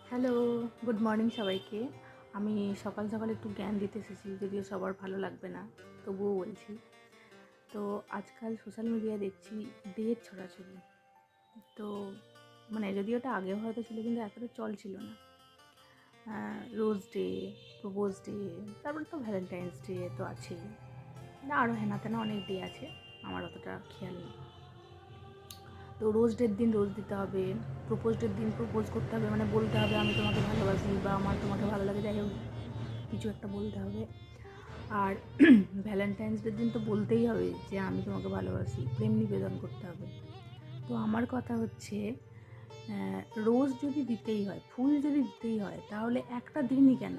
Hello, good morning সবাইকে। আমি সকাল সকাল একটু জ্ঞান দিতে এসেছি, যদিও সবার ভালো লাগবে না, তবুও বলছি। তো আজকাল সোশ্যাল মিডিয়ায় দেখছি ডেট ছড়াছড়ি। তো মানে যদিও ওটা আগেও হয়তো ছিল, কিন্তু এতটা চল ছিল না। রোজ ডে, প্রপোজ ডে, তারপরে তো ভ্যালেন্টাইন্স ডে তো আছেই, না আরও হেনা তেনা অনেক ডে আছে, আমার অতটা খেয়াল নেই। তো রোজ ডের দিন রোজ দিতে হবে, প্রপোজ ডের দিন প্রপোজ করতে হবে, মানে বলতে হবে আমি তোমাকে ভালোবাসি বা আমার তোমাকে ভালো লাগে, যাই হোক কিছু একটা বলতে হবে। আর ভ্যালেন্টাইন্স ডের দিন তো বলতেই হবে যে আমি তোমাকে ভালোবাসি, প্রেম নিবেদন করতে হবে। তো আমার কথা হচ্ছে, রোজ যদি দিতেই হয়, ফুল যদি দিতেই হয়, তাহলে একটা দিনই কেন,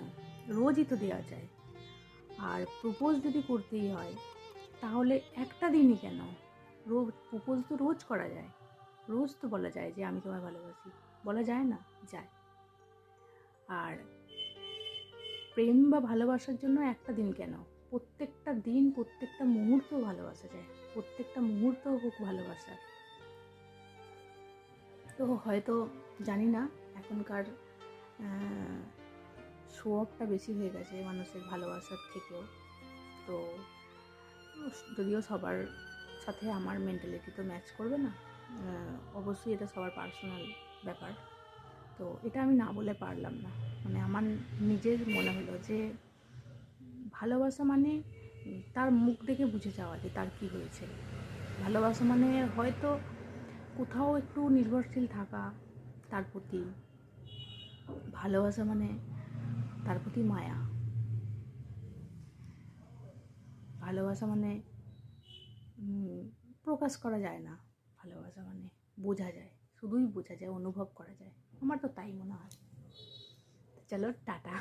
রোজই তো দেওয়া যায়। আর প্রপোজ যদি করতেই হয়, তাহলে একটা দিনই কেন, প্রপোজ তো রোজ করা যায়। রোজ তো বলা যায় যে আমি তোমায় ভালোবাসি, বলা যায় না? যায়। আর প্রেম বা ভালোবাসার জন্য একটা দিন কেন, প্রত্যেকটা দিন, প্রত্যেকটা মুহূর্ত ভালোবাসা যায়, প্রত্যেকটা মুহূর্ত হোক ভালোবাসার। তো হয়তো জানি না, এখনকার শো অফটা বেশি হয়ে গেছে মানুষের ভালোবাসার থেকেও। তো যদিও সবার সাথে আমার মেন্টালিটি তো ম্যাচ করবে না, অবশ্যই এটা সবার পার্সোনাল ব্যাপার। তো এটা আমি না বলে পারলাম না, মানে আমার নিজের মনে হলো যে ভালোবাসা মানে তার মুখ দেখে বুঝে যাওয়া যে তার কী হয়েছে। ভালোবাসা মানে হয়তো কোথাও একটু নির্ভরশীল থাকা তার প্রতি। ভালোবাসা মানে তার প্রতি মায়া। ভালোবাসা মানে প্রকাশ করা যায় না, ভালোবাসা মানে বোঝা যায়, শুধুই বোঝা যায়, অনুভব করা যায়। আমার তো তাই মনে হয়। চলো টাটা।